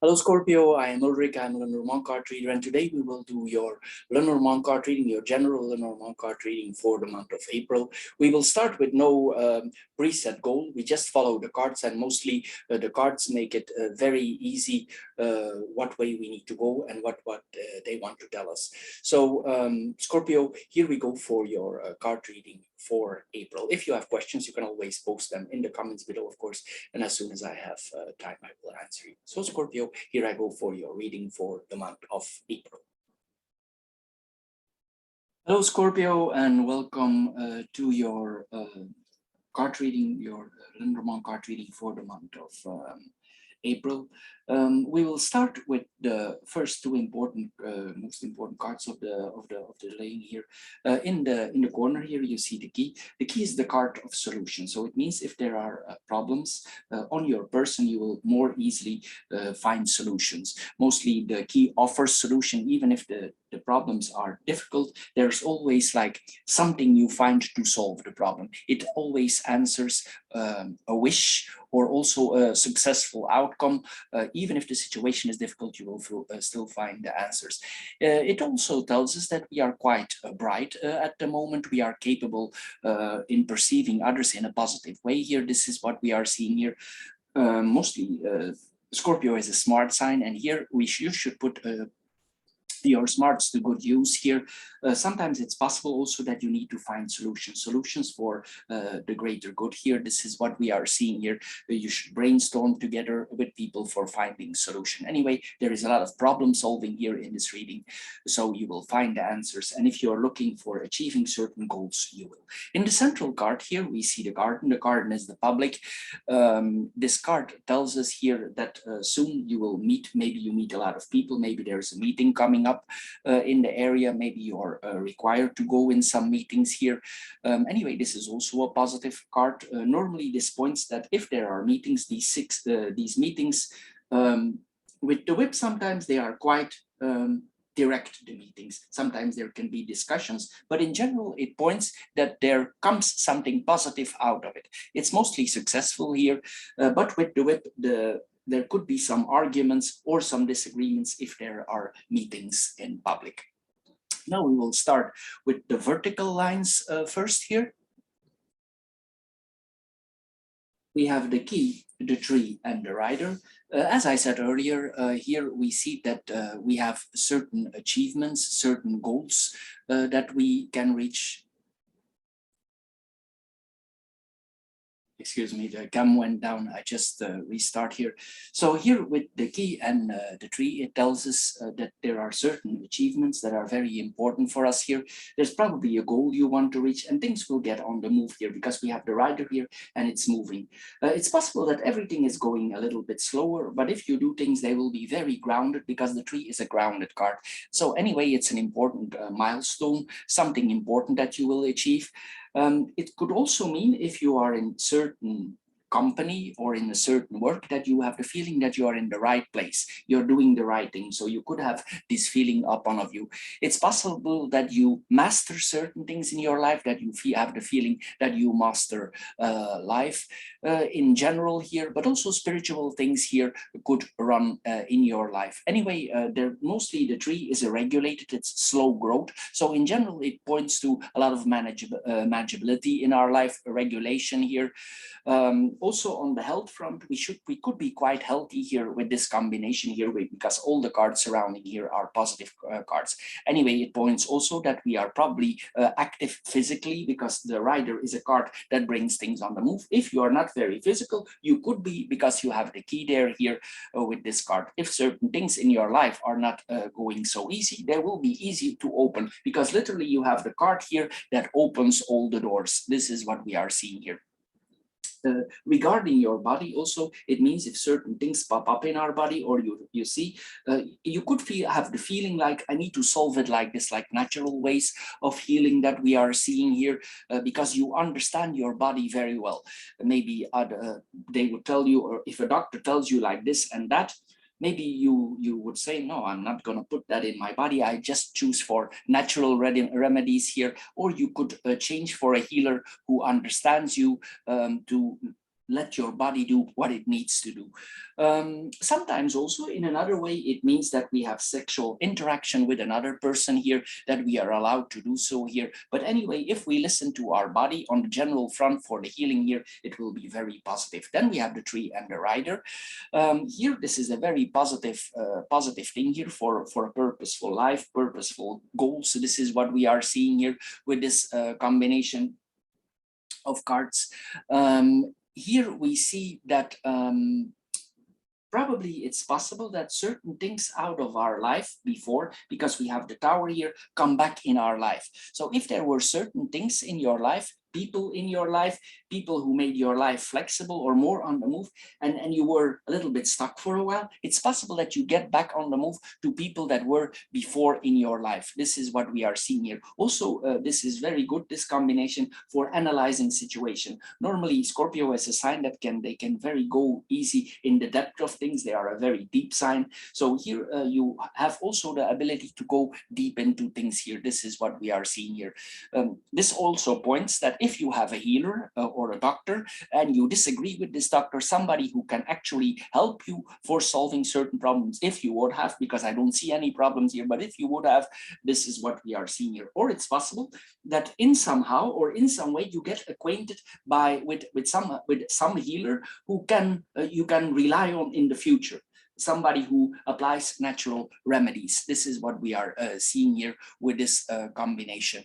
Hello Scorpio, I am Ulrich, I'm a Lenormand card reader, and today we will do your Lenormand card reading, your general Lenormand card reading for the month of April. We will start with no preset goal, we just follow the cards, and mostly the cards make it very easy what way we need to go and what they want to tell us. So Scorpio, here we go for your card reading for April. If you have questions, you can always post them in the comments below, of course, and as soon as I have time, I will answer you. So Scorpio, here I go for your reading for the month of April. Hello Scorpio, and welcome to your card reading, your Lenormand card reading for the month of April. We will start with the first two important, most important cards of the laying here. In the corner here, you see the key. The key is the card of solution. So it means if there are problems on your person, you will more easily find solutions. Mostly the key offers solution, even if the problems are difficult. There's always like something you find to solve the problem. It always answers a wish or also a successful outcome. Even if the situation is difficult, you will still find the answers. It also tells us that we are quite bright at the moment. We are capable in perceiving others in a positive way here. This is what we are seeing here. Mostly Scorpio is a smart sign, and here you should put your smarts to good use here. Sometimes it's possible also that you need to find solutions for the greater good here. This is what we are seeing here. You should brainstorm together with people for finding solution. Anyway, there is a lot of problem solving here in this reading, so you will find the answers. And if you're looking for achieving certain goals, you will. In the central card here, we see the garden. The garden is the public. This card tells us here that soon you will meet, maybe you meet a lot of people, maybe there's a meeting coming up in the area, maybe you're required to go in some meetings here. Anyway, this is also a positive card. Normally this points that if there are meetings, these meetings with the whip, sometimes they are quite direct, the meetings. Sometimes there can be discussions, but in general, it points that there comes something positive out of it. It's mostly successful here, but with the whip, there could be some arguments or some disagreements if there are meetings in public. Now we will start with the vertical lines first here. We have the key, the tree, and the rider. As I said earlier, here we see that we have certain achievements, certain goals that we can reach. Excuse me, the cam went down. I just restart here. So here with the key and the tree, it tells us that there are certain achievements that are very important for us here. There's probably a goal you want to reach, and things will get on the move here because we have the rider here and it's moving. It's possible that everything is going a little bit slower, but if you do things, they will be very grounded because the tree is a grounded card. So anyway, it's an important milestone, something important that you will achieve. It could also mean if you are in certain company or in a certain work that you have the feeling that you are in the right place, you're doing the right thing. So you could have this feeling upon of you. It's possible that you master certain things in your life, that you have the feeling that you master life in general here, but also spiritual things here could run in your life. Anyway, mostly the tree is a regulated, it's slow growth. So in general, it points to a lot of manageability in our life, regulation here. Also on the health front, we could be quite healthy here with this combination here because all the cards surrounding here are positive cards. Anyway, it points also that we are probably active physically because the rider is a card that brings things on the move. If you are not very physical, you could be because you have the key there here with this card. If certain things in your life are not going so easy, they will be easy to open because literally you have the card here that opens all the doors. This is what we are seeing here. Regarding your body also, it means if certain things pop up in our body or you see, you could have the feeling like I need to solve it like this, like natural ways of healing that we are seeing here, because you understand your body very well. Maybe they would tell you, or if a doctor tells you like this and that, maybe you would say, no, I'm not going to put that in my body. I just choose for natural remedies here. Or you could change for a healer who understands you to let your body do what it needs to do. Sometimes also in another way, it means that we have sexual interaction with another person here, that we are allowed to do so here. But anyway, if we listen to our body on the general front for the healing here, it will be very positive. Then we have the tree and the rider. Here, this is a very positive thing here for a purposeful life, purposeful goals. So this is what we are seeing here with this combination of cards. Here we see that probably it's possible that certain things out of our life before, because we have the tower here, come back in our life. So if there were certain things in your life, people in your life, people who made your life flexible or more on the move, and you were a little bit stuck for a while, it's possible that you get back on the move to people that were before in your life. This is what we are seeing here. Also, this is very good, this combination for analyzing situation. Normally, Scorpio is a sign that they can very go easy in the depth of things. They are a very deep sign. So here you have also the ability to go deep into things here. This is what we are seeing here. This also points that if you have a healer or a doctor and you disagree with this doctor, somebody who can actually help you for solving certain problems, if you would have, because I don't see any problems here, but if you would have, this is what we are seeing here. Or it's possible that in somehow or in some way you get acquainted with some healer who can you can rely on in the future. Somebody who applies natural remedies. This is what we are seeing here with this combination.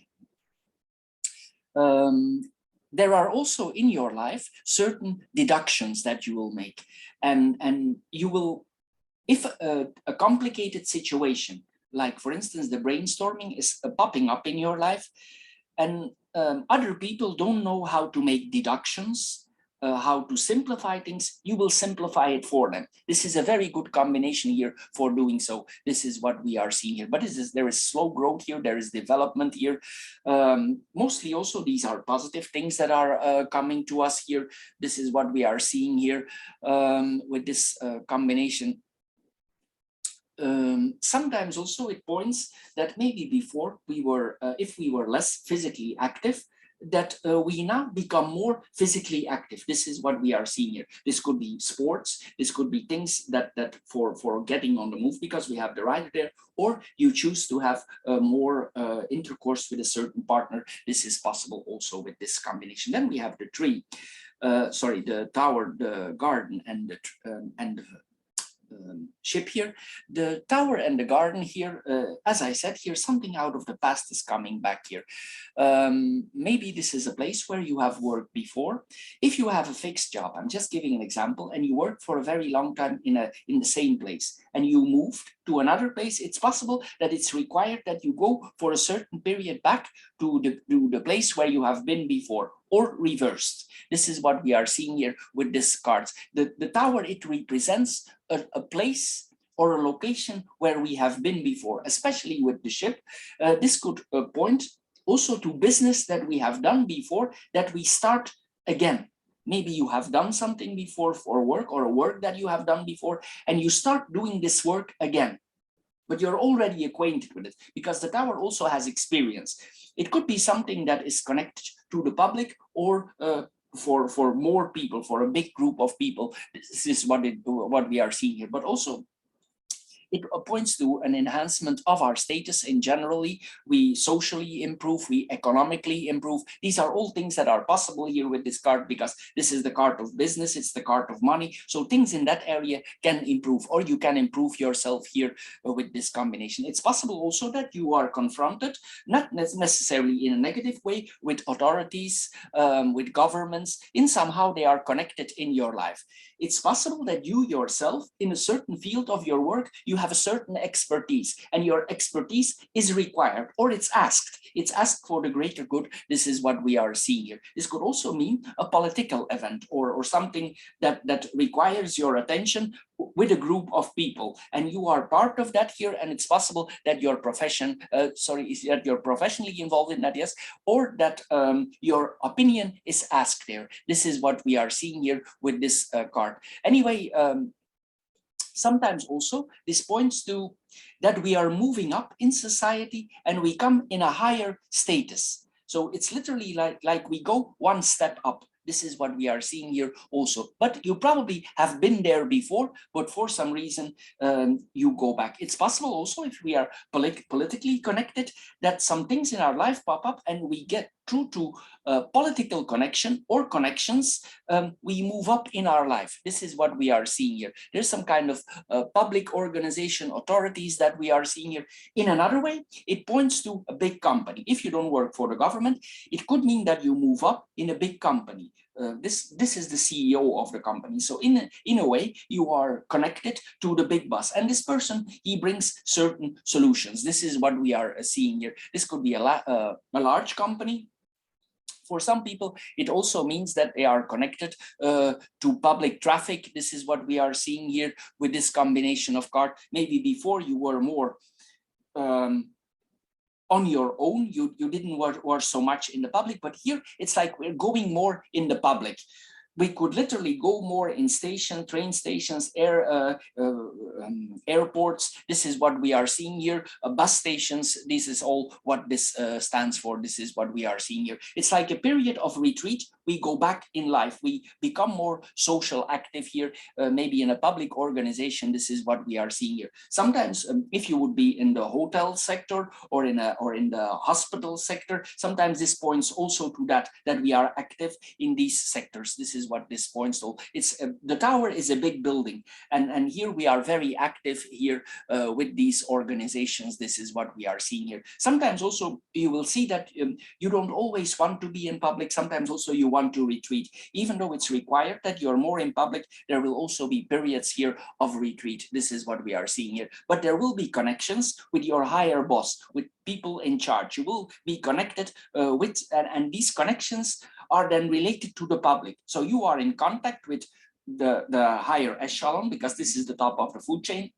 There are also in your life certain deductions that you will make, and you will, if a complicated situation, like for instance the brainstorming is popping up in your life, and other people don't know how to make deductions, how to simplify things, you will simplify it for them. This is a very good combination here for doing so. This is what we are seeing here. But there is slow growth here, there is development here. Mostly also these are positive things that are coming to us here. This is what we are seeing here with this combination. Sometimes also it points that maybe before we were, if we were less physically active, that we now become more physically active. This is what we are seeing here. This could be sports, this could be things that for getting on the move, because we have the rider there, or you choose to have more intercourse with a certain partner. This is possible also with this combination. Then we have the tree, the tower, the garden, and the ship here. The tower and the garden here, as I said here, something out of the past is coming back here. Maybe this is a place where you have worked before. If you have a fixed job, I'm just giving an example, and you worked for a very long time in the same place, and you moved to another place, it's possible that it's required that you go for a certain period back to the place where you have been before, or reversed. This is what we are seeing here with this cards. The tower, it represents a place or a location where we have been before, especially with the ship. This could point also to business that we have done before, that we start again. Maybe you have done something before for work, or a work that you have done before, and you start doing this work again, but you're already acquainted with it, because the tower also has experience. It could be something that is connected to the public, or for more people, for a big group of people. This is what we are seeing here, but also it points to an enhancement of our status in generally. We socially improve, we economically improve. These are all things that are possible here with this card, because this is the card of business, it's the card of money. So things in that area can improve, or you can improve yourself here with this combination. It's possible also that you are confronted, not necessarily in a negative way, with authorities, with governments, in somehow they are connected in your life. It's possible that you yourself, in a certain field of your work, you have a certain expertise, and your expertise is required, or it's asked. It's asked for the greater good. This is what we are seeing here. This could also mean a political event, or something that requires your attention with a group of people, and you are part of that here, and it's possible that your profession, that you're professionally involved in that, yes, or that your opinion is asked there. This is what we are seeing here with this card. Anyway, sometimes also this points to that we are moving up in society, and we come in a higher status. So it's literally like we go one step up. This is what we are seeing here also. But you probably have been there before, but for some reason you go back. It's possible also, if we are politically connected, that some things in our life pop up and we get through to political connection or connections, we move up in our life. This is what we are seeing here. There's some kind of public organization, authorities that we are seeing here. In another way, it points to a big company. If you don't work for the government, it could mean that you move up in a big company. This is the CEO of the company. So in a way, you are connected to the big boss. And this person, he brings certain solutions. This is what we are seeing here. This could be a large company. For some people, it also means that they are connected to public traffic. This is what we are seeing here with this combination of cards. Maybe before you were more on your own, you didn't work so much in the public, but here it's like we're going more in the public. We could literally go more in train stations, airports. This is what we are seeing here. Bus stations. This is all what this stands for. This is what we are seeing here. It's like a period of retreat. We go back in life. We become more social active here. Maybe in a public organization. This is what we are seeing here. Sometimes, if you would be in the hotel sector or in the hospital sector, sometimes this points also to that we are active in these sectors. This is what this points to. It's the tower is a big building, and here we are very active here with these organizations. This is what we are seeing here. Sometimes also you will see that you don't always want to be in public. Sometimes also you want to retreat, even though it's required that you're more in public. There will also be periods here of retreat. This is what we are seeing here. But there will be connections with your higher boss, with people in charge. You will be connected with, and these connections are then related to the public. So you are in contact with the higher echelon, because this is the top of the food chain,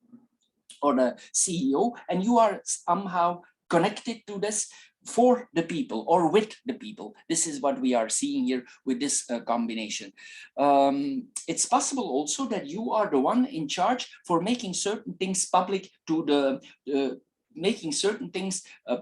or the CEO, and you are somehow connected to this for the people or with the people. This is what we are seeing here with this combination. It's possible also that you are the one in charge for making certain things public to the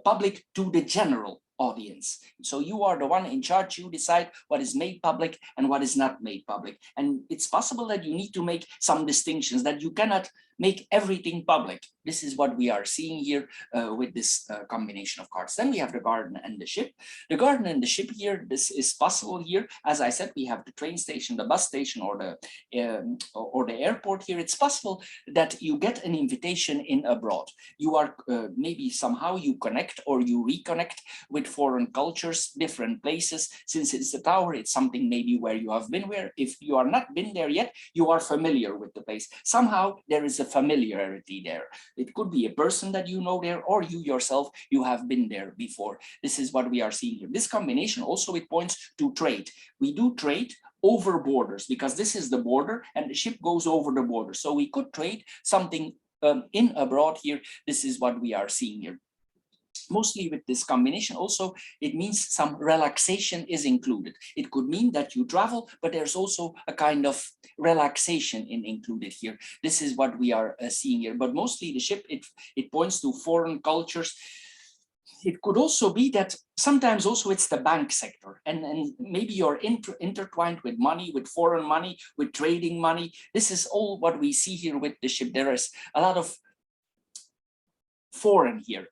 public to the general audience. So you are the one in charge. You decide what is made public and what is not made public. And it's possible that you need to make some distinctions, that you cannot make everything public. This is what we are seeing here with this combination of cards. Then we have the garden and the ship. The garden and the ship here, this is possible here. As I said, we have the train station, the bus station, or the airport here. It's possible that you get an invitation in abroad. You are maybe somehow you connect or you reconnect with foreign cultures, different places. Since it's the tower, it's something maybe where you have been, where if you are not been there yet, you are familiar with the place. Somehow there is a familiarity there. It could be a person that you know there, or you yourself, you have been there before. This is what we are seeing here. This combination also, it points to trade. We do trade over borders, because this is the border and the ship goes over the border. So we could trade something in abroad here. This is what we are seeing here. Mostly with this combination also, it means some relaxation is included. It could mean that you travel, but there's also a kind of relaxation included here. This is what we are seeing here. But mostly the ship, it points to foreign cultures. It could also be that sometimes also it's the bank sector, and maybe you're intertwined with money, with foreign money, with trading money. This is all what we see here with the ship. There is a lot of foreign here.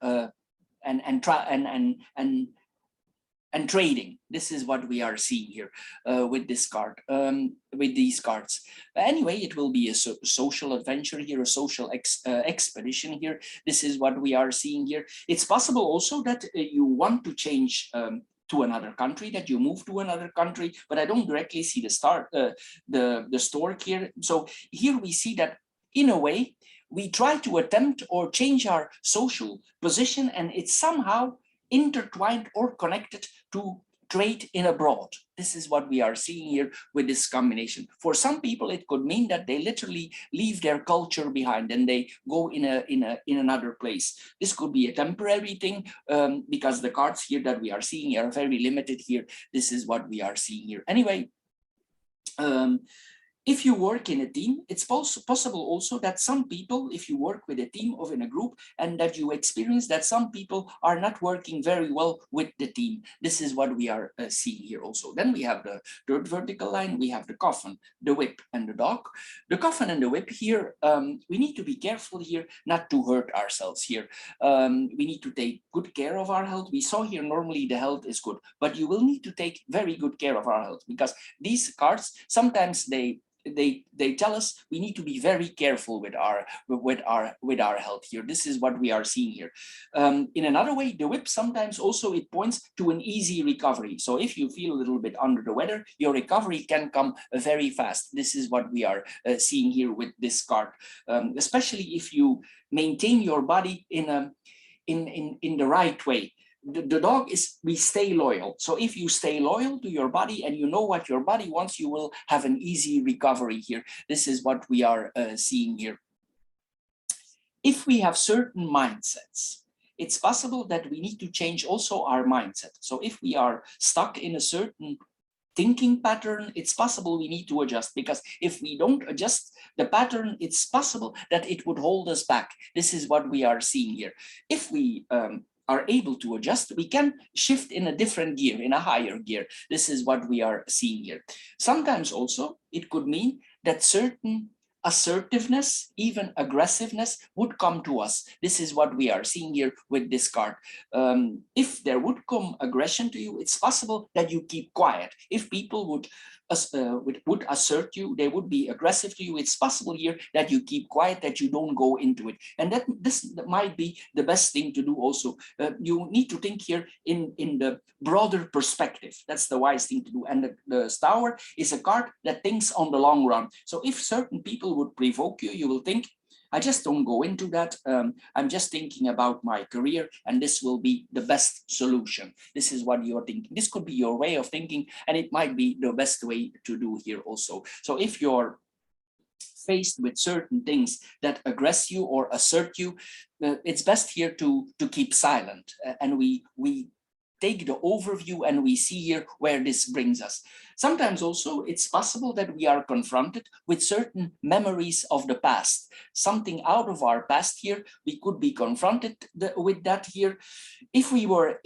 And trading. This is what we are seeing here with this card, with these cards. Anyway, it will be a social adventure here, a social expedition here. This is what we are seeing here. It's possible also that you want to change to another country, that you move to another country, but I don't directly see the stork here. So here we see that in a way, we try to attempt or change our social position, and it's somehow intertwined or connected to trade in abroad. This is what we are seeing here with this combination. For some people, it could mean that they literally leave their culture behind and they go in another place. This could be a temporary thing, because the cards here that we are seeing are very limited here. This is what we are seeing here. Anyway, If you work in a team, it's possible also that some people, if you work with a team or in a group, and that you experience that some people are not working very well with the team. This is what we are seeing here also. Then we have the third vertical line, we have the coffin, the whip, and the dog. The coffin and the whip here, we need to be careful here not to hurt ourselves here. We need to take good care of our health. We saw here normally the health is good, but you will need to take very good care of our health, because these cards, sometimes they tell us we need to be very careful with our health here. This is what we are seeing here. In another way, the whip sometimes also it points to an easy recovery. So if you feel a little bit under the weather, your recovery can come very fast. This is what we are seeing here with this card, especially if you maintain your body in the right way. The dog is, we stay loyal. So if you stay loyal to your body and you know what your body wants, you will have an easy recovery here. This is what we are seeing here. If we have certain mindsets, it's possible that we need to change also our mindset. So if we are stuck in a certain thinking pattern, it's possible we need to adjust, because if we don't adjust the pattern, it's possible that it would hold us back. This is what we are seeing here. If we are able to adjust, we can shift in a different gear, in a higher gear. This is what we are seeing here. Sometimes also it could mean that certain assertiveness, even aggressiveness, would come to us. This is what we are seeing here with this card. If there would come aggression to you, it's possible that you keep quiet. If people would assert you, they would be aggressive to you, it's possible here that you keep quiet, that you don't go into it. And this might be the best thing to do also. You need to think here in the broader perspective. That's the wise thing to do. And the Tower is a card that thinks on the long run. So if certain people would provoke you, you will think, I just don't go into that. I'm just thinking about my career, and this will be the best solution. This is what you're thinking. This could be your way of thinking, and it might be the best way to do here also. So if you're faced with certain things that aggress you or assert you, it's best here to keep silent. And we take the overview and we see here where this brings us. Sometimes also it's possible that we are confronted with certain memories of the past, something out of our past here. We could be confronted with that here. If we would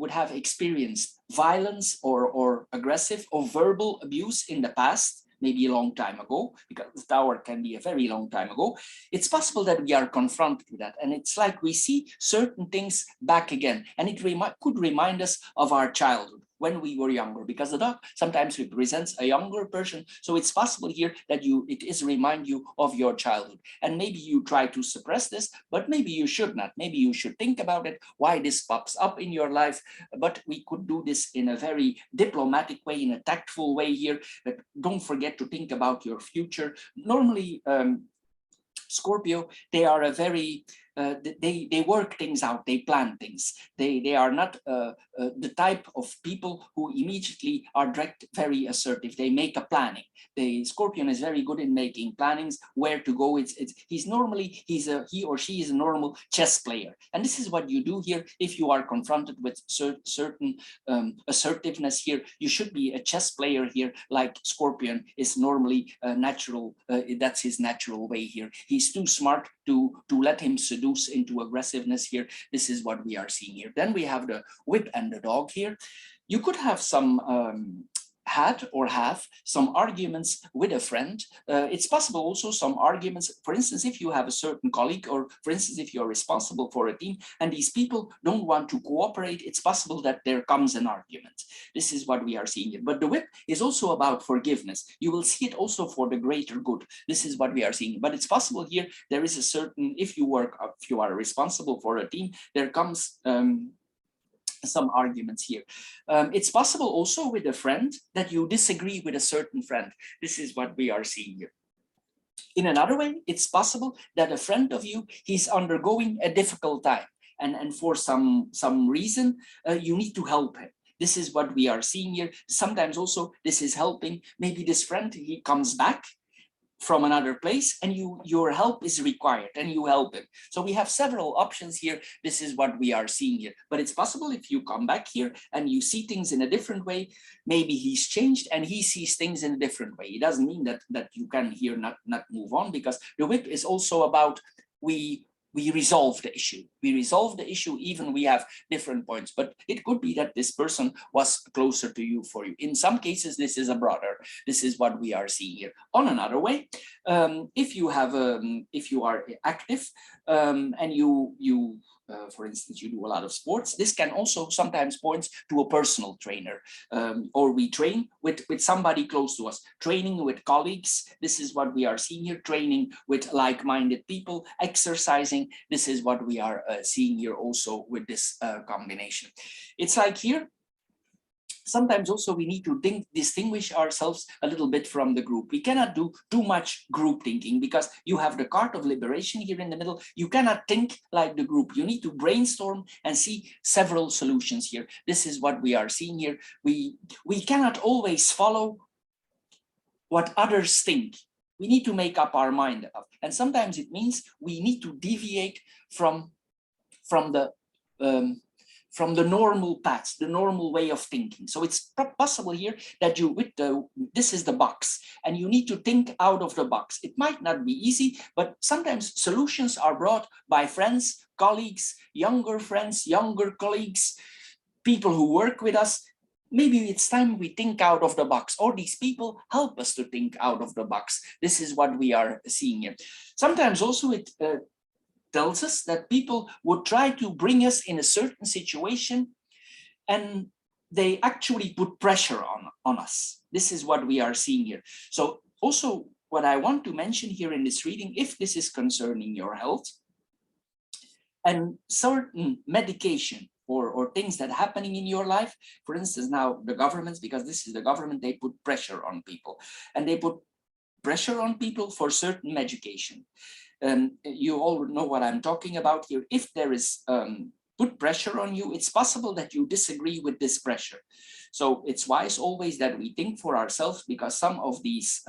have experienced violence or aggressive or verbal abuse in the past, maybe a long time ago, because the Tower can be a very long time ago, it's possible that we are confronted with that. And it's like we see certain things back again. And it could remind us of our childhood, when we were younger, because the dog sometimes represents a younger person. So it's possible here that it remind you of your childhood. And maybe you try to suppress this, but maybe you should not. Maybe you should think about it, why this pops up in your life. But we could do this in a very diplomatic way, in a tactful way here. But don't forget to think about your future. Normally, Scorpio, they are a very, they work things out, they plan things. They are not the type of people who immediately are direct, very assertive. They make a planning. The Scorpion is very good in making plannings, where to go. He or she is a normal chess player. And this is what you do here. If you are confronted with certain assertiveness here, you should be a chess player here, like Scorpion is normally natural. That's his natural way here. He's too smart to let him seduce into aggressiveness here. This is what we are seeing here. Then we have the whip and the dog here. You could have some have some arguments with a friend. It's possible also some arguments, for instance, if you have a certain colleague, or for instance, if you're responsible for a team and these people don't want to cooperate, it's possible that there comes an argument. This is what we are seeing here. But the whip is also about forgiveness. You will see it also for the greater good. This is what we are seeing. But it's possible here, there is a certain, if you are responsible for a team, there comes some arguments here. It's possible also with a friend that you disagree with a certain friend. This is what we are seeing here. In another way, it's possible that a friend of you, he's undergoing a difficult time, and for some reason, you need to help him. This is what we are seeing here. Sometimes also this is helping. Maybe this friend, he comes back from another place, and your help is required, and you help him. So we have several options here. This is what we are seeing here. But it's possible if you come back here and you see things in a different way, maybe he's changed and he sees things in a different way. It doesn't mean that you can here not move on, because the whip is also about we resolve the issue. We resolve the issue, even we have different points. But it could be that this person was closer to you for you. In some cases, this is a brother. This is what we are seeing here. On another way, if you are active and for instance, you do a lot of sports, this can also sometimes point to a personal trainer, or we train with somebody close to us, training with colleagues. This is what we are seeing here, training with like-minded people, exercising. This is what we are seeing here also with this combination. It's like here, sometimes also we need to distinguish ourselves a little bit from the group. We cannot do too much group thinking, because you have the card of liberation here in the middle. You cannot think like the group. You need to brainstorm and see several solutions here. This is what we are seeing here. We cannot always follow what others think. We need to make up our mind up. And sometimes it means we need to deviate from the normal paths, the normal way of thinking. So it's possible here that this is the box, and you need to think out of the box. It might not be easy, but sometimes solutions are brought by friends, colleagues, younger friends, younger colleagues, people who work with us. Maybe it's time we think out of the box, or these people help us to think out of the box. This is what we are seeing here. Sometimes also it tells us that people would try to bring us in a certain situation, and they actually put pressure on us. This is what we are seeing here. So also what I want to mention here in this reading, if this is concerning your health and certain medication or things that are happening in your life, for instance, now the governments, because this is the government, they put pressure on people, and they put pressure on people for certain medication. You all know what I'm talking about here. If there is put pressure on you, it's possible that you disagree with this pressure. So it's wise always that we think for ourselves, because some of these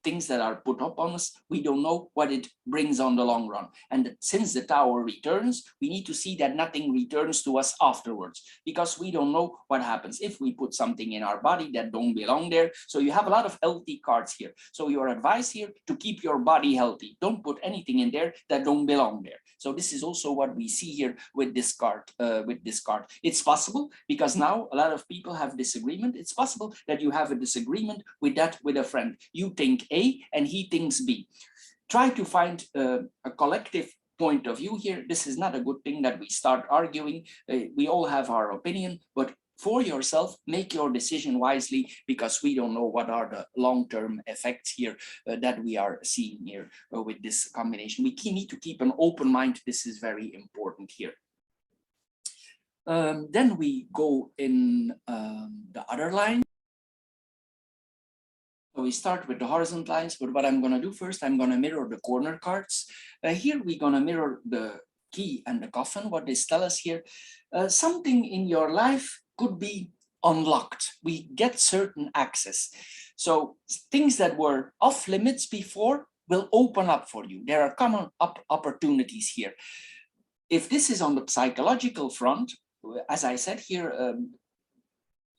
things that are put up on us, we don't know what it brings on the long run. And since the tower returns, we need to see that nothing returns to us afterwards, because we don't know what happens if we put something in our body that don't belong there. So you have a lot of healthy cards here. So your advice here to keep your body healthy. Don't put anything in there that don't belong there. So this is also what we see here with this card. It's possible, because now a lot of people have disagreement. It's possible that you have a disagreement with a friend. You think A and he thinks B. Try to find a collective point of view here. This is not a good thing that we start arguing. We all have our opinion, but for yourself, make your decision wisely, because we don't know what are the long-term effects here that we are seeing here with this combination. We need to keep an open mind. This is very important here. Then we go in the other line. So we start with the horizontal lines, but what I'm going to do first, I'm going to mirror the corner cards. Here we're going to mirror the key and the coffin. What they tell us here, something in your life could be unlocked. We get certain access. So things that were off limits before will open up for you. There are common opportunities here. If this is on the psychological front, as I said here,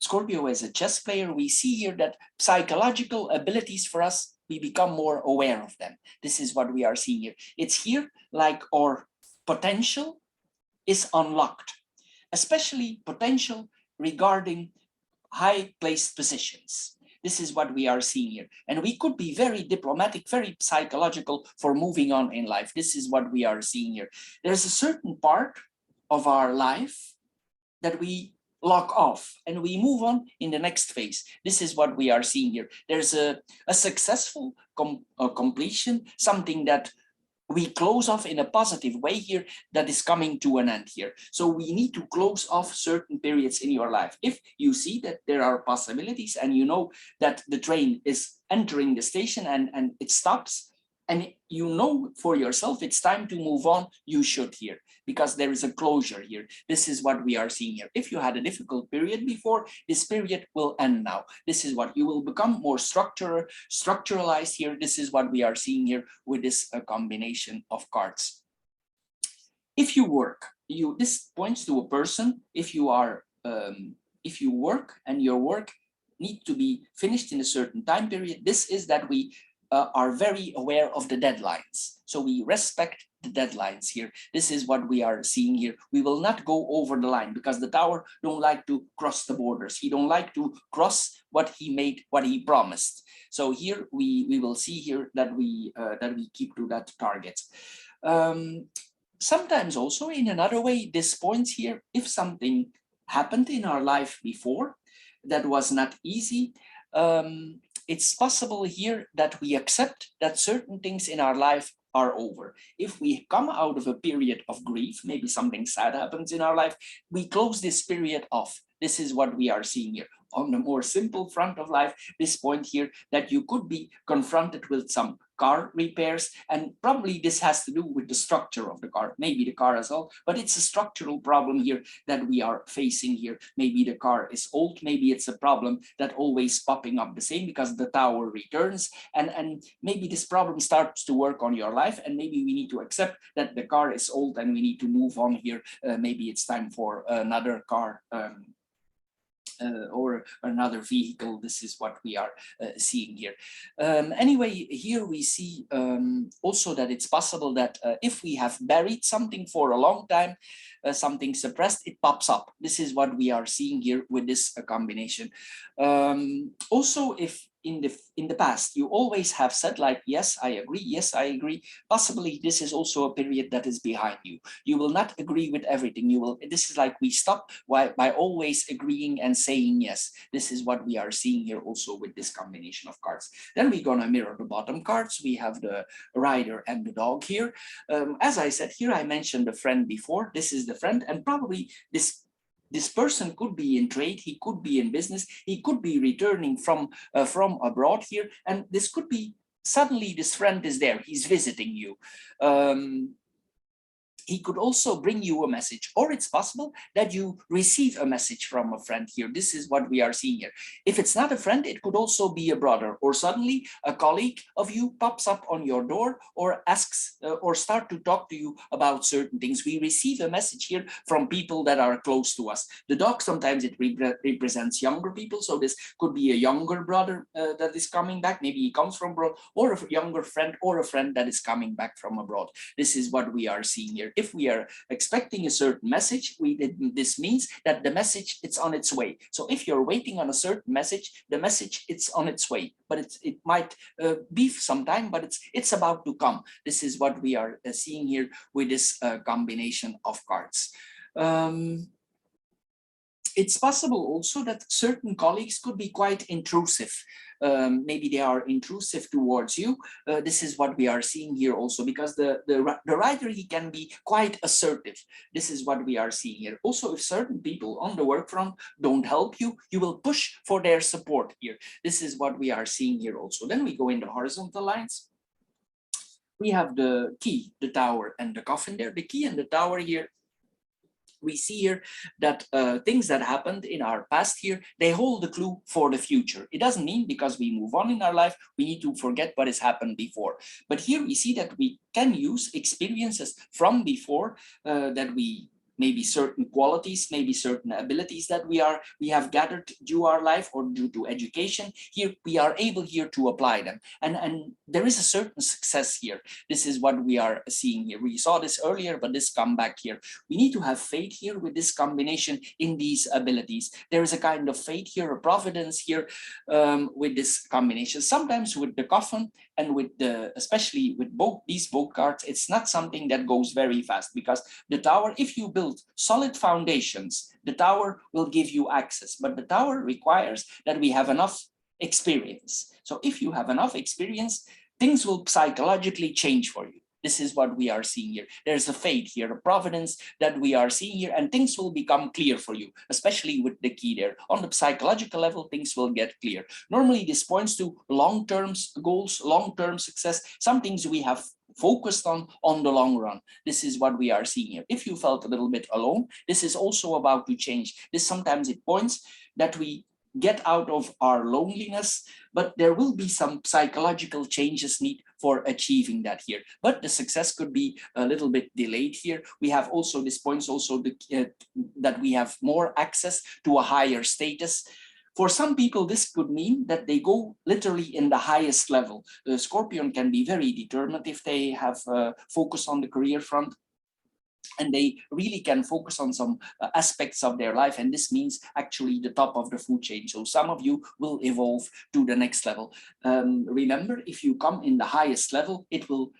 Scorpio as a chess player, we see here that psychological abilities for us, we become more aware of them. This is what we are seeing here. It's here like our potential is unlocked, especially potential regarding high placed positions. This is what we are seeing here. And we could be very diplomatic, very psychological for moving on in life. This is what we are seeing here. There's a certain part of our life that we lock off and we move on in the next phase. This is what we are seeing here. There's a successful completion, something that we close off in a positive way here that is coming to an end here. So we need to close off certain periods in your life. If you see that there are possibilities and you know that the train is entering the station and it stops, and you know for yourself it's time to move on, you should here, because there is a closure here. This is what we are seeing here. If you had a difficult period before, this period will end now. This is what you will become more structuralized here. This is what we are seeing here with this combination of cards. If you work, this points to a person. If you work and your work need to be finished in a certain time period, this is that we are very aware of the deadlines. So we respect the deadlines here. This is what we are seeing here. We will not go over the line, because the Tower don't like to cross the borders. He don't like to cross what he made, what he promised. So here we will see here that we keep to that target. Sometimes also in another way, this points here, if something happened in our life before that was not easy, it's possible here that we accept that certain things in our life are over. If we come out of a period of grief, maybe something sad happens in our life, we close this period off. This is what we are seeing here. On the more simple front of life, this point here that you could be confronted with some car repairs, and probably this has to do with the structure of the car, maybe the car as well, but it's a structural problem here that we are facing here. Maybe the car is old, maybe it's a problem that always popping up the same because the Tower returns, and maybe this problem starts to work on your life, and maybe we need to accept that the car is old and we need to move on here. Maybe it's time for another car or another vehicle. This is what we are seeing here. Anyway, here we see also that it's possible that if we have buried something for a long time, something suppressed, it pops up. This is what we are seeing here with this combination. Also, if in the past you always have said like, yes, I agree, yes, I agree, possibly this is also a period that is behind you. You will not agree with everything. This is like we stop by always agreeing and saying yes. This is what we are seeing here also with this combination of cards. Then we're gonna mirror the bottom cards. We have the rider and the dog here. As I said here, I mentioned the friend before. This is the friend, and probably this person could be in trade, he could be in business, he could be returning from abroad here, and this could be suddenly this friend is there, he's visiting you. He could also bring you a message, or it's possible that you receive a message from a friend here. This is what we are seeing here. If it's not a friend, it could also be a brother, or suddenly a colleague of you pops up on your door or asks or start to talk to you about certain things. We receive a message here from people that are close to us. The dog, sometimes it represents younger people, so this could be a younger brother that is coming back. Maybe he comes from abroad, or a younger friend, or a friend that is coming back from abroad. This is what we are seeing here. If we are expecting a certain message, this means that the message, it's on its way. So if you're waiting on a certain message, the message, it's on its way, but it might be some time, but it's about to come. This is what we are seeing here with this combination of cards. It's possible also that certain colleagues could be quite intrusive. Maybe they are intrusive towards you. This is what we are seeing here also, because the writer, he can be quite assertive. This is what we are seeing here. Also, if certain people on the work front don't help you, you will push for their support here. This is what we are seeing here also. Then we go in the horizontal lines. We have the key, the Tower, and the coffin there. The key and the Tower here, we see here that things that happened in our past here, they hold a clue for the future. It doesn't mean because we move on in our life, we need to forget what has happened before. But here we see that we can use experiences from before that we maybe certain qualities, maybe certain abilities that we have gathered due our life or due to education. Here we are able here to apply them, and there is a certain success here. This is what we are seeing here. We saw this earlier, but this come back here. We need to have faith here with this combination in these abilities. There is a kind of faith here, a providence here with this combination. Sometimes with the coffin and with especially with these both cards, it's not something that goes very fast, because the Tower, if you build solid foundations, the Tower will give you access, but the Tower requires that we have enough experience. So if you have enough experience, things will psychologically change for you. This is what we are seeing here. There's a fate here, a providence that we are seeing here, and things will become clear for you, especially with the key there. On the psychological level, things will get clear. Normally, this points to long-term goals, long-term success, some things we have focused on the long run. This is what we are seeing here. If you felt a little bit alone, this is also about to change. This sometimes it points that we get out of our loneliness, but there will be some psychological changes need for achieving that here. But the success could be a little bit delayed here. We have also, this points also that we have more access to a higher status. For some people, this could mean that they go literally in the highest level. The Scorpion can be very determined if they have focus on the career front, and they really can focus on some aspects of their life. And this means actually the top of the food chain. So some of you will evolve to the next level. Remember, if you come in the highest level, it will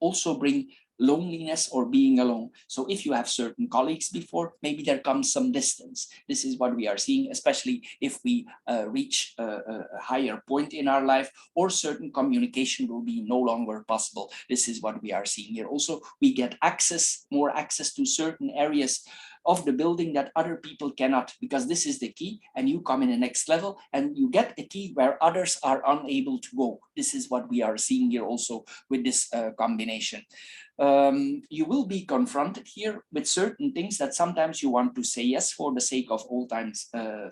also bring loneliness or being alone. So if you have certain colleagues before, maybe there comes some distance. This is what we are seeing, especially if we reach a higher point in our life, or certain communication will be no longer possible. This is what we are seeing here. Also, we get access, more access to certain areas of the building that other people cannot, because this is the key, and you come in the next level and you get a key where others are unable to go. This is what we are seeing here also with this combination. You will be confronted here with certain things that sometimes you want to say yes for the sake of old times,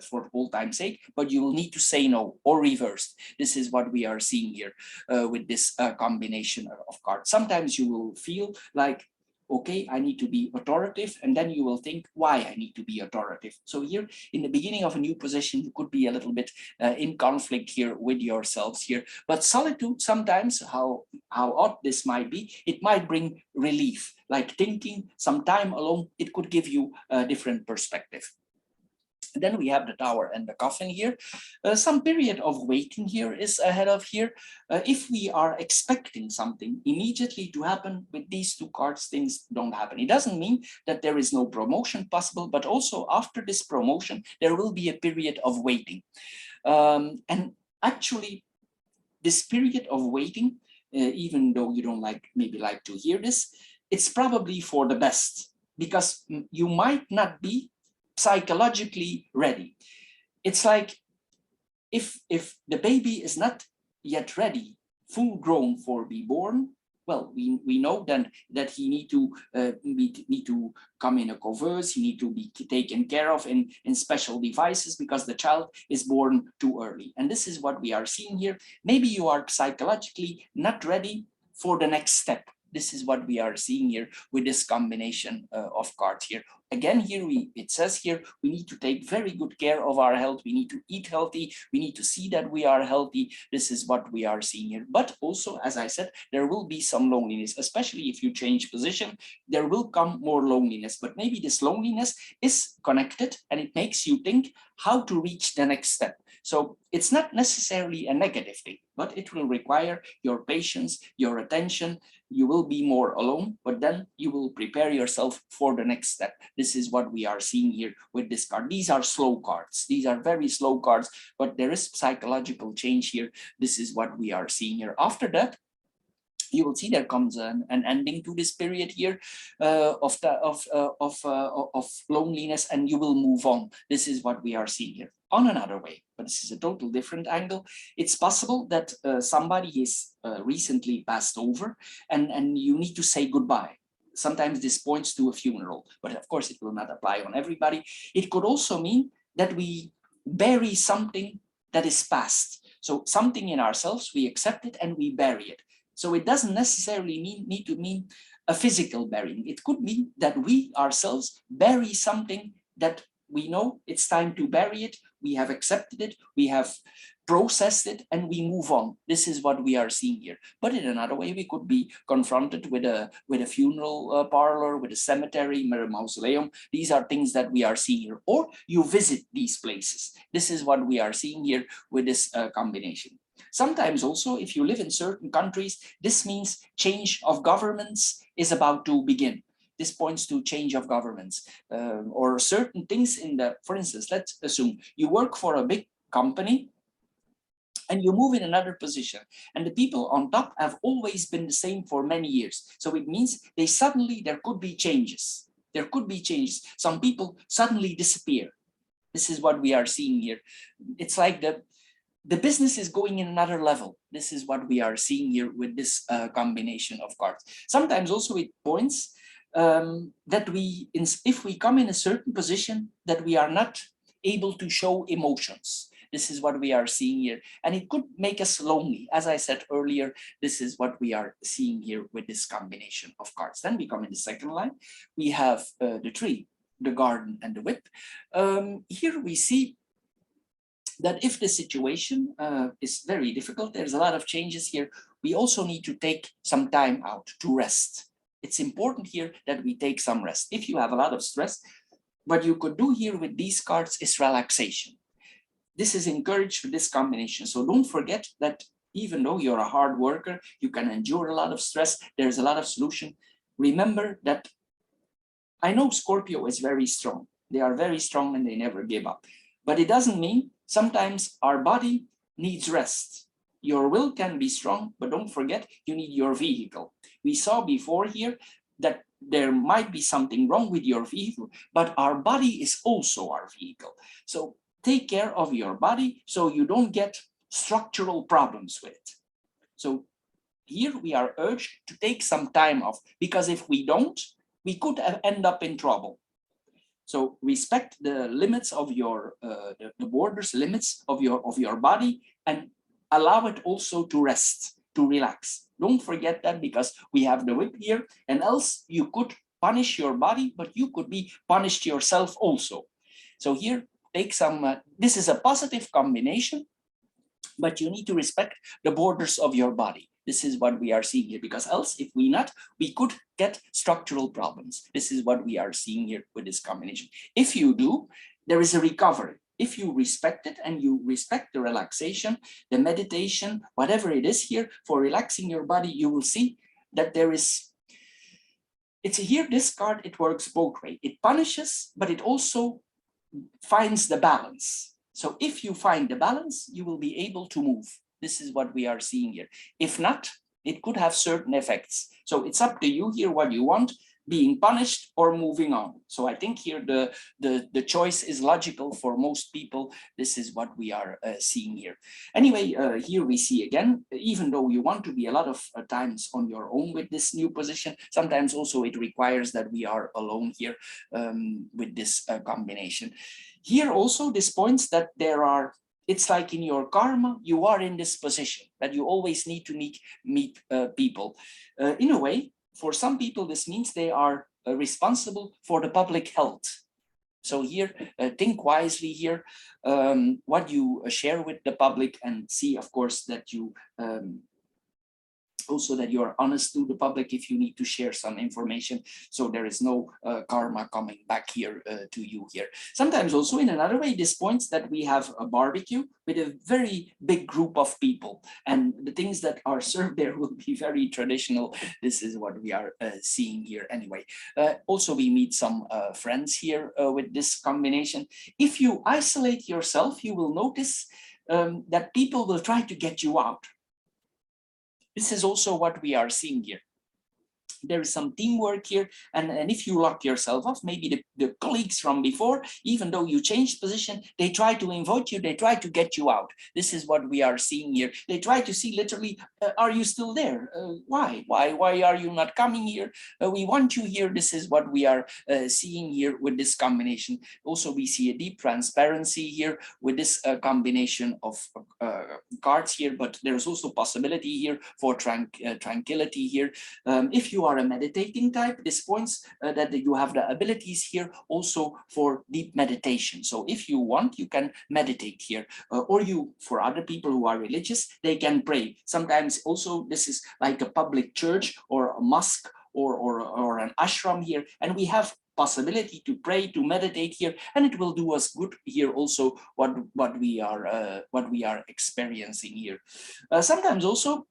for old time's sake, but you will need to say no, or reversed. This is what we are seeing here with this combination of cards. Sometimes you will feel like, okay, I need to be authoritative, and then you will think why I need to be authoritative. So here in the beginning of a new position, you could be a little bit in conflict here with yourselves here. But solitude, sometimes, how odd this might be, it might bring relief, like thinking some time alone, it could give you a different perspective. Then we have the Tower and the Coffin here. Some period of waiting here is ahead of here. If we are expecting something immediately to happen with these two cards, things don't happen. It doesn't mean that there is no promotion possible, but also after this promotion, there will be a period of waiting. And actually, this period of waiting, even though you don't maybe like to hear this, it's probably for the best, because you might not be psychologically ready. It's like if the baby is not yet ready, full grown for be born, well, we know then that he need to come in a couveuse, he need to be taken care of in special devices, because the child is born too early. And this is what we are seeing here. Maybe you are psychologically not ready for the next step. This is what we are seeing here with this combination of cards here. Again, here it says here, we need to take very good care of our health. We need to eat healthy. We need to see that we are healthy. This is what we are seeing here. But also, as I said, there will be some loneliness, especially if you change position, there will come more loneliness. But maybe this loneliness is connected, and it makes you think how to reach the next step. So it's not necessarily a negative thing, but it will require your patience, your attention. You will be more alone, but then you will prepare yourself for the next step. This is what we are seeing here with this card. These are slow cards. These are very slow cards, but there is psychological change here. This is what we are seeing here. After that, you will see there comes an ending to this period here of loneliness, and you will move on. This is what we are seeing here. On another way, but this is a total different angle. It's possible that somebody is recently passed over, and you need to say goodbye. Sometimes this points to a funeral, but of course it will not apply on everybody. It could also mean that we bury something that is past. So something in ourselves, we accept it and we bury it. So it doesn't necessarily need to mean a physical burying. It could mean that we ourselves bury something that we know it's time to bury it. We have accepted it, we have processed it, and we move on. This is what we are seeing here. But in another way, we could be confronted with a funeral parlor, with a cemetery, a mausoleum. These are things that we are seeing here. Or you visit these places. This is what we are seeing here with this combination. Sometimes also, if you live in certain countries, this means change of governments is about to begin. This points to change of governments or certain things in the, for instance, let's assume you work for a big company and you move in another position, and the people on top have always been the same for many years. So it means there could be changes. There could be changes. Some people suddenly disappear. This is what we are seeing here. It's like the business is going in another level. This is what we are seeing here with this combination of cards. Sometimes also it points that if we come in a certain position, that we are not able to show emotions. This is what we are seeing here. And it could make us lonely. As I said earlier, this is what we are seeing here with this combination of cards. Then we come in the second line. We have the tree, the garden, and the whip. Here we see that if the situation is very difficult, there's a lot of changes here, we also need to take some time out to rest. It's important here that we take some rest. If you have a lot of stress, what you could do here with these cards is relaxation. This is encouraged with this combination. So don't forget that even though you're a hard worker, you can endure a lot of stress. There's a lot of solution. Remember that I know Scorpio is very strong. They are very strong and they never give up. But it doesn't mean sometimes our body needs rest. Your will can be strong, but don't forget you need your vehicle. We saw before here that there might be something wrong with your vehicle, but our body is also our vehicle. So take care of your body so you don't get structural problems with it. So here we are urged to take some time off, because if we don't, we could end up in trouble. So respect the limits of your, the borders, limits of your body, and allow it also to rest, to relax. Don't forget that, because we have the whip here, and else you could punish your body, but you could be punished yourself also. So here, take some, this is a positive combination, but you need to respect the borders of your body. This is what we are seeing here, because else if we not, we could get structural problems. This is what we are seeing here with this combination. If you do, there is a recovery. If you respect it and you respect the relaxation, the meditation, whatever it is here for relaxing your body, you will see that there is, it's here, this card, it works both ways. It punishes, but it also finds the balance. So if you find the balance, you will be able to move. This is what we are seeing here. If not, it could have certain effects. So it's up to you here what you want, being punished or moving on. So I think here the choice is logical for most people. This is what we are seeing here. Anyway, here we see again, even though you want to be a lot of times on your own with this new position, sometimes also it requires that we are alone here with this combination. Here also this points that there are, it's like in your karma, you are in this position, that you always need to meet people. In a way, for some people, this means they are responsible for the public health. So here, think wisely here, what you share with the public, and see, of course, that you also that you are honest to the public if you need to share some information, so there is no karma coming back here to you here. Sometimes also in another way, this points that we have a barbecue with a very big group of people, and the things that are served there will be very traditional. This is what we are seeing here anyway. Also, we meet some friends here with this combination. If you isolate yourself, you will notice that people will try to get you out. This is also what we are seeing here. There is some teamwork here, and if you lock yourself off, maybe the colleagues from before, even though you changed position, they try to invite you, they try to get you out. This is what we are seeing here. They try to see literally, are you still there? Why are you not coming here? We want you here. This is what we are seeing here with this combination. Also, we see a deep transparency here with this combination of cards here, but there's also possibility here for tranquility here. If you are a meditating type, this points that you have the abilities here also for deep meditation. So if you want, you can meditate here, or you, for other people who are religious, they can pray. Sometimes also this is like a public church or a mosque or an ashram here, and we have possibility to pray, to meditate here, and it will do us good here also what we are experiencing here. Sometimes also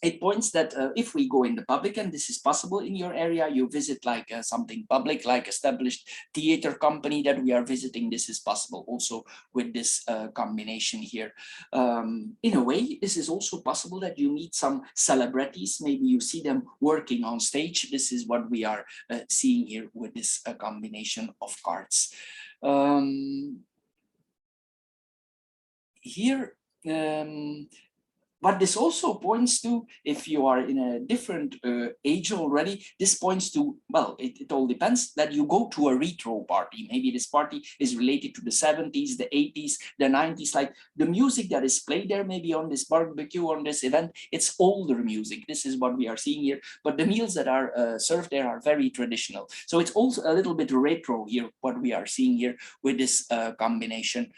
it points that if we go in the public, and this is possible in your area, you visit like something public, like established theater company that we are visiting, this is possible also with this combination here. In a way, this is also possible that you meet some celebrities, maybe you see them working on stage. This is what we are seeing here with this combination of cards. Here, what this also points to, if you are in a different age already, this points to, well, it all depends, that you go to a retro party. Maybe this party is related to the 70s, the 80s, the 90s, like the music that is played there, maybe on this barbecue, on this event, it's older music. This is what we are seeing here. But the meals that are served there are very traditional. So it's also a little bit retro here, what we are seeing here with this combination.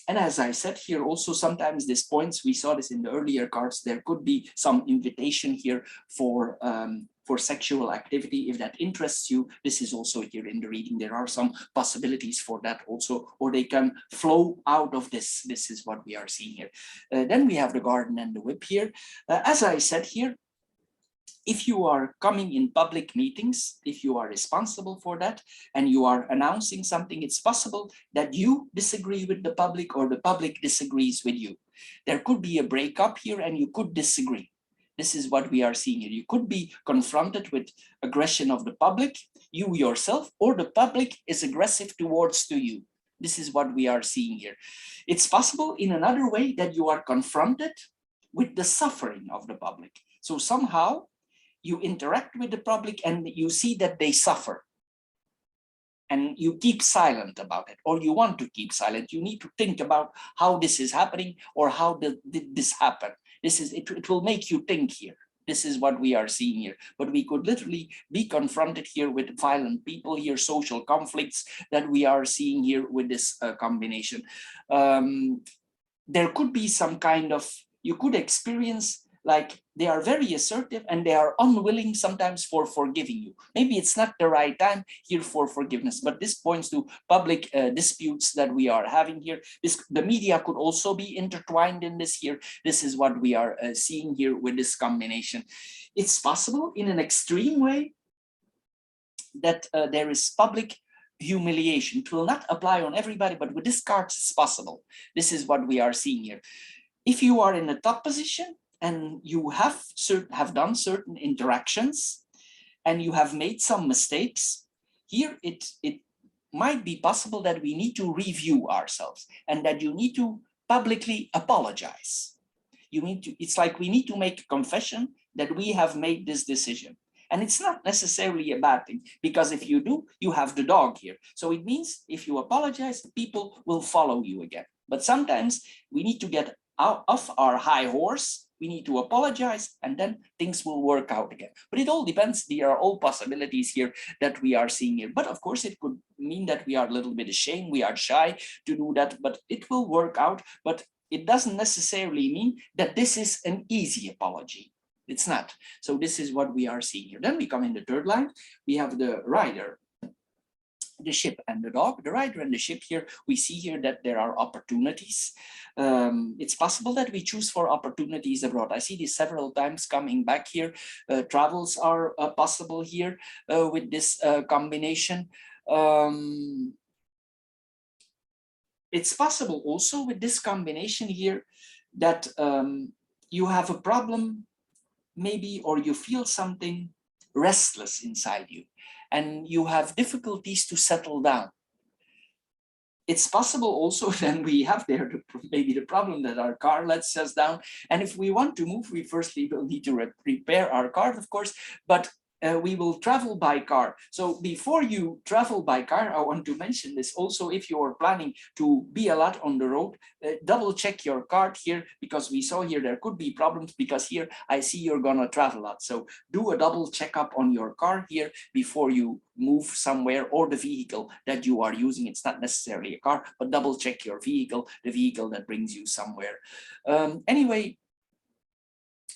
And as I said here, also sometimes these points, we saw this in the earlier cards, there could be some invitation here for sexual activity. If that interests you, this is also here in the reading. There are some possibilities for that also, or they can flow out of this. This is what we are seeing here. Then we have the garden and the whip here. As I said here, if you are coming in public meetings, if you are responsible for that and you are announcing something, it's possible that you disagree with the public or the public disagrees with you. There could be a breakup here and you could disagree. This is what we are seeing here. You could be confronted with aggression of the public, you yourself, or the public is aggressive towards to you. This is what we are seeing here. It's possible in another way that you are confronted with the suffering of the public. So somehow you interact with the public and you see that they suffer and you keep silent about it, or you want to keep silent. You need to think about how this is happening or how did this happen. This is it will make you think here. This is what we are seeing here. But we could literally be confronted here with violent people here, social conflicts that we are seeing here with this combination. There could be some kind of, you could experience like they are very assertive and they are unwilling sometimes for forgiving you. Maybe it's not the right time here for forgiveness, but this points to public disputes that we are having here. The media could also be intertwined in this here. This is what we are seeing here with this combination. It's possible in an extreme way that there is public humiliation. It will not apply on everybody, but with this card it's possible. This is what we are seeing here. If you are in a top position, and you have done certain interactions and you have made some mistakes, here it might be possible that we need to review ourselves and that you need to publicly apologize. It's like we need to make a confession that we have made this decision. And it's not necessarily a bad thing, because if you do, you have the dog here. So it means if you apologize, people will follow you again. But sometimes we need to get out of our high horse. We need to apologize and then things will work out again. But it all depends. There are all possibilities here that we are seeing here. But of course, it could mean that we are a little bit ashamed, we are shy to do that, but it will work out. But it doesn't necessarily mean that this is an easy apology. It's not. So this is what we are seeing here. Then we come in the third line. We have the rider, the ship and the dog. The rider and the ship here, we see here that there are opportunities. It's possible that we choose for opportunities abroad. I see this several times coming back here. Travels are possible here with this combination. It's possible also with this combination here that you have a problem maybe, or you feel something restless inside you and you have difficulties to settle down. It's possible also then we have there maybe the problem that our car lets us down. And if we want to move, we firstly will need to repair our car, of course, but we will travel by car. So before you travel by car, I want to mention this also, if you are planning to be a lot on the road, double check your card here, because we saw here there could be problems, because here I see you're gonna travel a lot. So do a double checkup on your car here before you move somewhere, or the vehicle that you are using. It's not necessarily a car, but double check your vehicle, the vehicle that brings you somewhere. Anyway,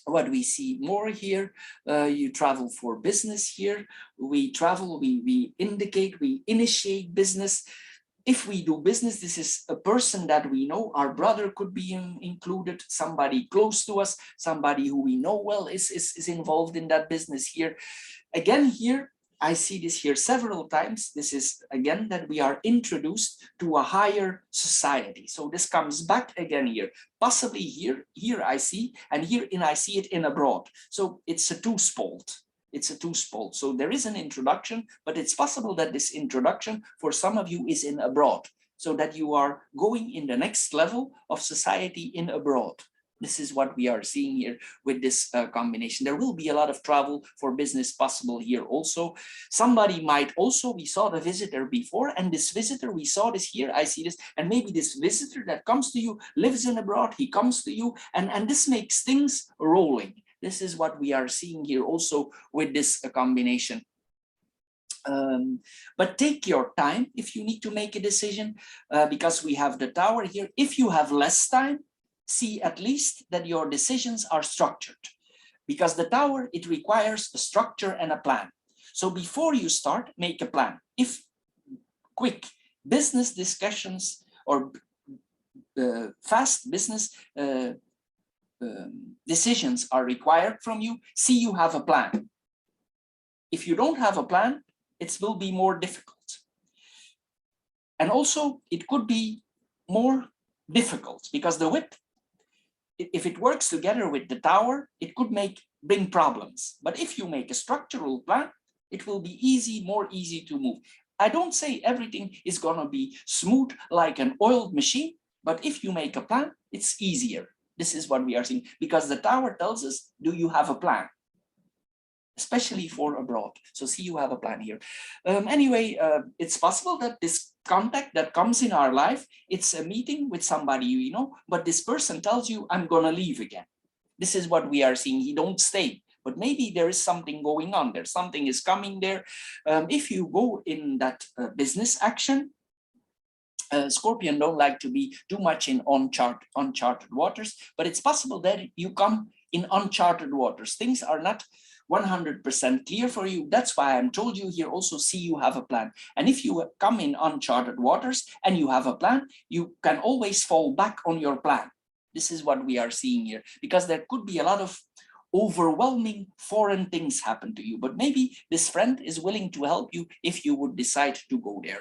what we see more here, you travel for business here. We travel, we indicate, we initiate business. if we do business, this is a person that we know. Our brother could be included, somebody close to us, somebody who we know well is involved in that business here. Again, here, I see this here several times. This is again that we are introduced to a higher society. So this comes back again here, possibly here I see, and here I see it in abroad. So it's a two-fold. It's a two-fold. So there is an introduction, but it's possible that this introduction for some of you is in abroad, so that you are going in the next level of society in abroad. This is what we are seeing here with this combination. There will be a lot of travel for business possible here also. Somebody might also, we saw the visitor before, and this visitor, we saw this here, I see this, and maybe this visitor that comes to you lives in abroad, he comes to you, and this makes things rolling. This is what we are seeing here also with this combination. But take your time if you need to make a decision, because we have the tower here. If you have less time, see at least that your decisions are structured, because the tower, it requires a structure and a plan. So before you start, make a plan. If quick business discussions or fast business decisions are required from you, see you have a plan. If you don't have a plan, it will be more difficult. And also it could be more difficult because the whip, if it works together with the tower, it could bring problems. But if you make a structural plan, it will be easy, more easy to move. I don't say everything is gonna be smooth like an oiled machine, but if you make a plan, it's easier. This is what we are seeing, because the tower tells us, do you have a plan? Especially for abroad. So see, you have a plan here. Anyway, it's possible that this contact that comes in our life, it's a meeting with somebody, you know, but this person tells you, I'm gonna leave again. This is what we are seeing. He don't stay, but maybe there is something going on there. Something is coming there. If you go in that business action, Scorpion don't like to be too much in uncharted waters, but it's possible that you come in uncharted waters. Things are not 100% clear for you. That's why I'm told you here also, see, you have a plan. And if you come in uncharted waters and you have a plan, you can always fall back on your plan. This is what we are seeing here, because there could be a lot of overwhelming foreign things happen to you, but maybe this friend is willing to help you if you would decide to go there.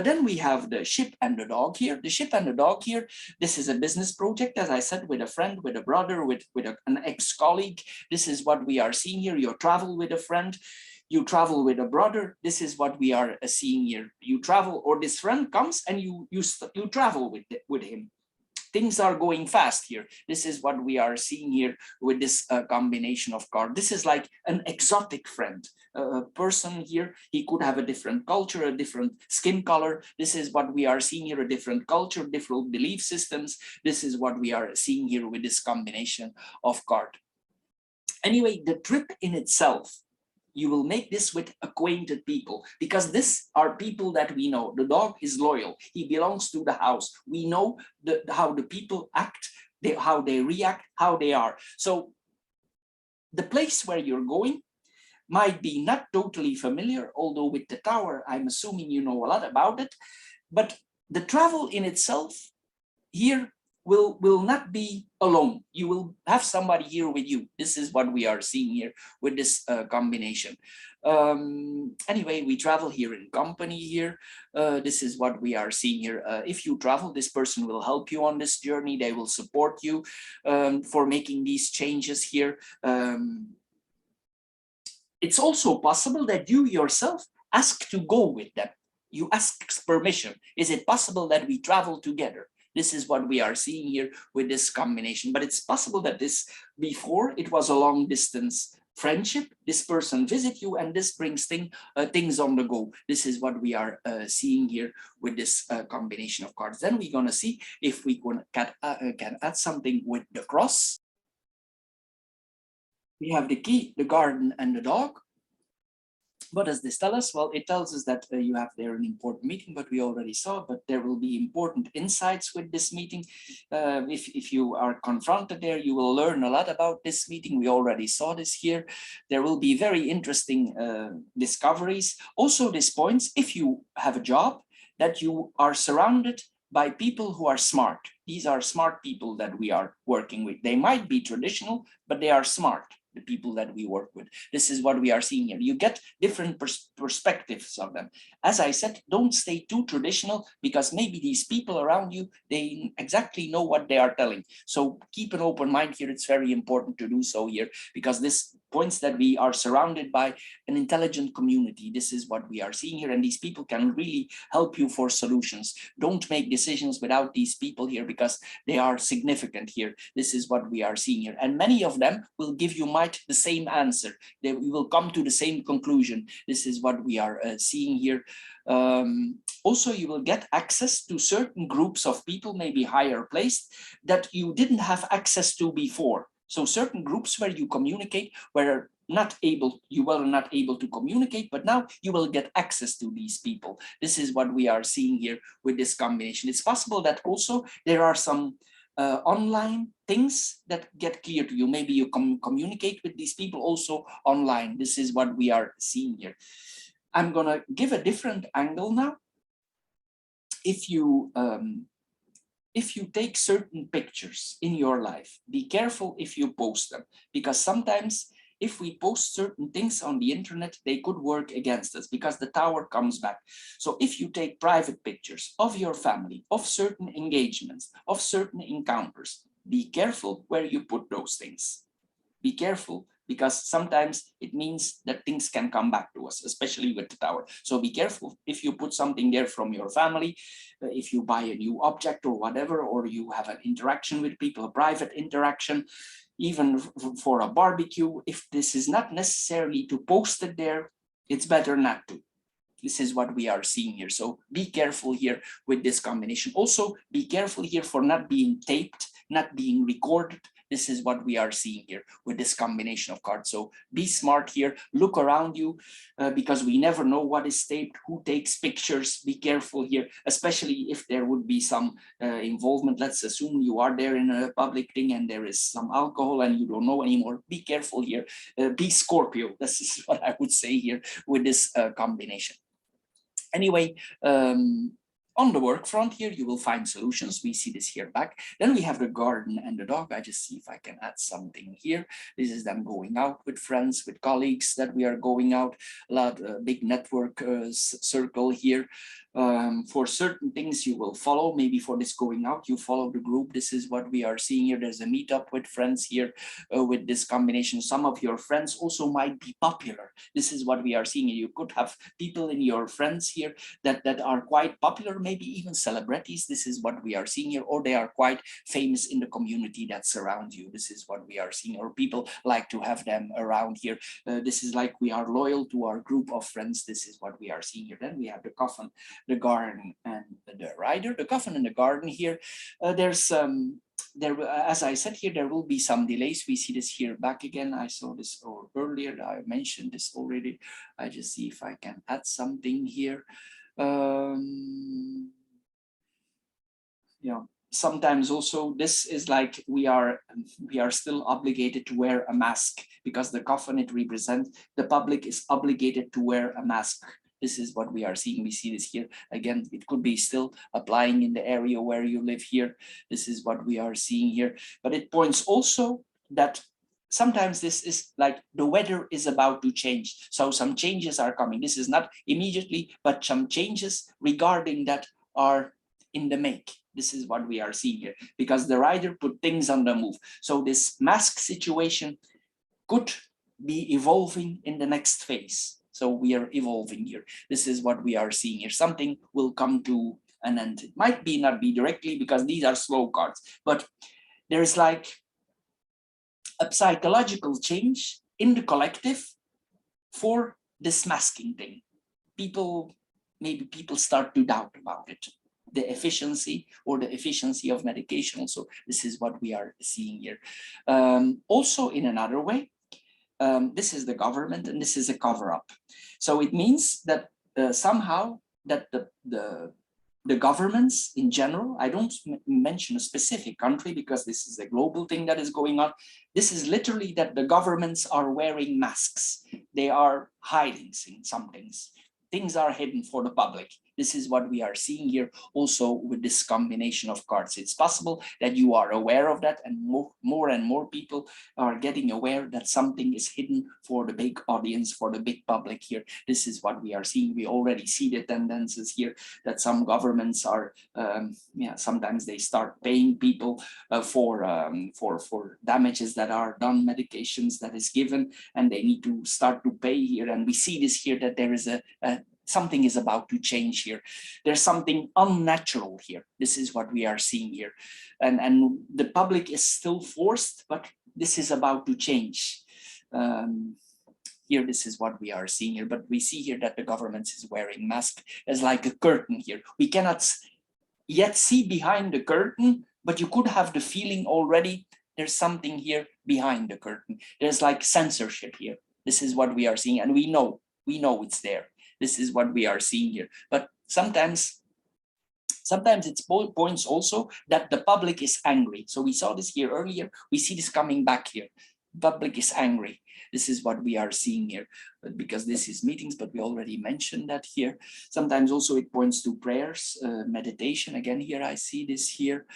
Then we have the ship and the dog here. The ship and the dog here, this is a business project, as I said, with a friend, with a brother, with an ex-colleague. This is what we are seeing here. You travel with a friend, you travel with a brother. This is what we are seeing here. You travel, or this friend comes and you travel with him. Things are going fast here. This is what we are seeing here with this combination of cards. This is like an exotic friend, a person here. He could have a different culture, a different skin color. This is what we are seeing here, a different culture, different belief systems. This is what we are seeing here with this combination of card. Anyway, the trip in itself, you will make this with acquainted people, because these are people that we know. The dog is loyal. He belongs to the house. We know how the people act, how they react, how they are. So the place where you're going might be not totally familiar, although with the tower, I'm assuming you know a lot about it. But the travel in itself here will not be alone. You will have somebody here with you. This is what we are seeing here with this combination. Anyway, we travel here in company here. This is what we are seeing here. If you travel, this person will help you on this journey. They will support you for making these changes here. It's also possible that you yourself ask to go with them. You ask permission. Is it possible that we travel together? This is what we are seeing here with this combination. But it's possible that this, before it was a long distance friendship, this person visit you and this brings things on the go. This is what we are seeing here with this combination of cards. Then we're gonna see if we can add something with the cross. We have the key, the garden, and the dog. What does this tell us? Well, it tells us that you have there an important meeting, but we already saw, but there will be important insights with this meeting. If you are confronted there, you will learn a lot about this meeting. We already saw this here. There will be very interesting discoveries. Also, this points, if you have a job, that you are surrounded by people who are smart. These are smart people that we are working with. They might be traditional, but they are smart, the people that we work with. This is what we are seeing here. You get different perspectives of them. As I said, don't stay too traditional, because maybe these people around you, they exactly know what they are telling. So keep an open mind here. It's very important to do so here, because this points that we are surrounded by an intelligent community. This is what we are seeing here, and these people can really help you for solutions. Don't make decisions without these people here, because they are significant here. This is what we are seeing here, and many of them will give you the same answer. They will come to the same conclusion. This is what we are seeing here. Also, you will get access to certain groups of people, maybe higher placed, that you didn't have access to before. So certain groups where you communicate, where you were not able to communicate, but now you will get access to these people. This is what we are seeing here with this combination. It's possible that also there are some online things that get clear to you. Maybe you communicate with these people also online. This is what we are seeing here. I'm gonna give a different angle now. If you take certain pictures in your life, be careful if you post them, because sometimes if we post certain things on the internet, they could work against us, because the tower comes back. So if you take private pictures of your family, of certain engagements, of certain encounters, be careful where you put those things. Be careful, because sometimes it means that things can come back to us, especially with the tower. So be careful if you put something there from your family, if you buy a new object or whatever, or you have an interaction with people, a private interaction, even for a barbecue. If this is not necessarily to post it there, it's better not to. This is what we are seeing here. So be careful here with this combination. Also, be careful here for not being taped, not being recorded. This is what we are seeing here with this combination of cards. So be smart here, look around you, because we never know what is taped, who takes pictures. Be careful here, especially if there would be some involvement. Let's assume you are there in a public thing and there is some alcohol and you don't know anymore. Be careful here, be Scorpio. This is what I would say here with this combination. Anyway, on the work front here, you will find solutions. We see this here back. Then we have the garden and the dog. I just see if I can add something here. This is them going out with friends, with colleagues that we are going out. A lot, big network circle here. For certain things you will follow, maybe for this going out, you follow the group. This is what we are seeing here. There's a meetup with friends here with this combination. Some of your friends also might be popular. This is what we are seeing. You could have people in your friends here that are quite popular, maybe even celebrities. This is what we are seeing here, or they are quite famous in the community that surround you. This is what we are seeing, or people like to have them around here. This is like we are loyal to our group of friends. This is what we are seeing here. Then we have the coffin, the garden, and the rider. The coffin and the garden here, as I said here, there will be some delays. We see this here back again. I saw this earlier. I mentioned this already. I just see if I can add something here. Yeah, sometimes also this is like we are still obligated to wear a mask, because the coffin it represents, the public is obligated to wear a mask. This is what we are seeing. We see this here again. It could be still applying in the area where you live here. This is what we are seeing here. But it points also that sometimes this is like the weather is about to change. So some changes are coming. This is not immediately, but some changes regarding that are in the make. This is what we are seeing here, because the rider put things on the move. So this mask situation could be evolving in the next phase. So we are evolving here. This is what we are seeing here. Something will come to an end. It might be not be directly, because these are slow cards, but there's like a psychological change in the collective for this masking thing. Maybe people start to doubt about it, the efficiency of medication. So this is what we are seeing here. Also in another way, this is the government and this is a cover-up. So it means that somehow that the governments in general, I don't mention a specific country because this is a global thing that is going on. This is literally that the governments are wearing masks. They are hiding some things. Things are hidden for the public. This is what we are seeing here also with this combination of cards. It's possible that you are aware of that, and more and more people are getting aware that something is hidden for the big audience, for the big public here. This is what we are seeing. We already see the tendencies here that some governments are, sometimes they start paying people for damages that are done, medications that is given, and they need to start to pay here. And we see this here, that there is something is about to change here. There's something unnatural here. This is what we are seeing here. And the public is still forced, but this is about to change. Here, this is what we are seeing here, but we see here that the government is wearing masks as like a curtain here. We cannot yet see behind the curtain, but you could have the feeling already there's something here behind the curtain. There's like censorship here. This is what we are seeing, and we know it's there. This is what we are seeing here. But sometimes it points also that the public is angry. So we saw this here earlier. We see this coming back here. Public is angry. This is what we are seeing here, but because this is meetings, but we already mentioned that here. Sometimes also it points to prayers, meditation. Again, here I see this here.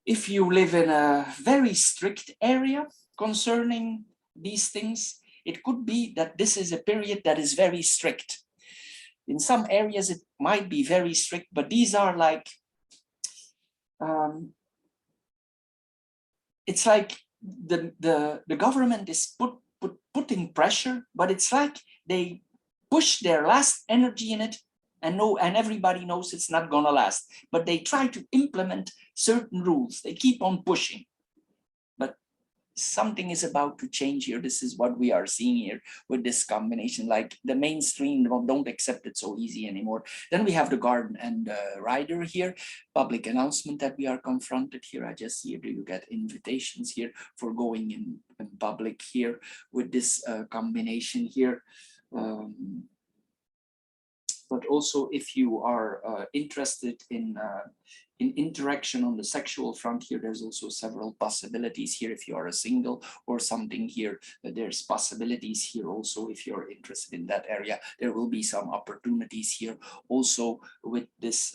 If you live in a very strict area concerning these things, it could be that this is a period that is very strict. In some areas, it might be very strict, but these are like, it's like the government is putting pressure, but it's like they push their last energy in it, and everybody knows it's not gonna last, but they try to implement certain rules. They keep on pushing, but something is about to change here. This is what we are seeing here with this combination. Like the mainstream don't accept it so easy anymore. Then we have the garden and rider here, public announcement that we are confronted here. I just see, do you get invitations here for going in public here with this combination here. But also, if you are interested in interaction on the sexual front here, there's also several possibilities here. If you are a single or something here, there's possibilities here also. If you're interested in that area, there will be some opportunities here also with this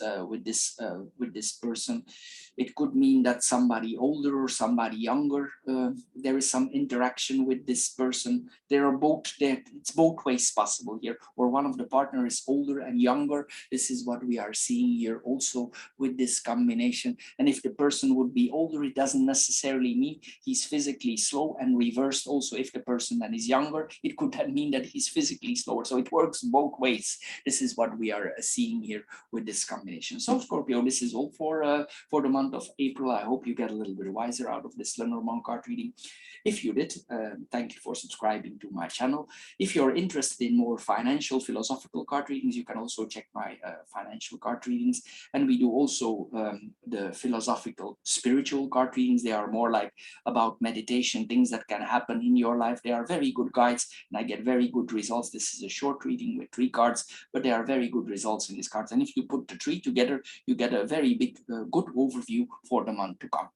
person. It could mean that somebody older or somebody younger, there is some interaction with this person. There are both there. It's both ways possible here, or one of the partner is older and younger. This is what we are seeing here also with this combination. And if the person would be older, it doesn't necessarily mean he's physically slow, and reversed also. If the person that is younger, it could mean that he's physically slower. So it works both ways. This is what we are seeing here with this combination. So Scorpio, this is all for the month of April. I hope you get a little bit wiser out of this Lenormand card reading. If you did, thank you for subscribing to my channel. If you're interested in more financial, philosophical card readings, you can also check my financial card readings. And we do also the philosophical, spiritual card readings. They are more like about meditation, things that can happen in your life. They are very good guides, and I get very good results. This is a short reading with 3 cards, but there are very good results in these cards. And if you put the 3 together, you get a very big, good overview for the month to come.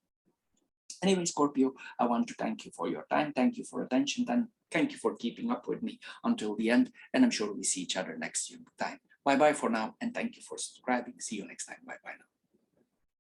Anyway, Scorpio, I want to thank you for your time. Thank you for attention. And thank you for keeping up with me until the end. And I'm sure we see each other next time. Bye-bye for now. And thank you for subscribing. See you next time. Bye-bye now.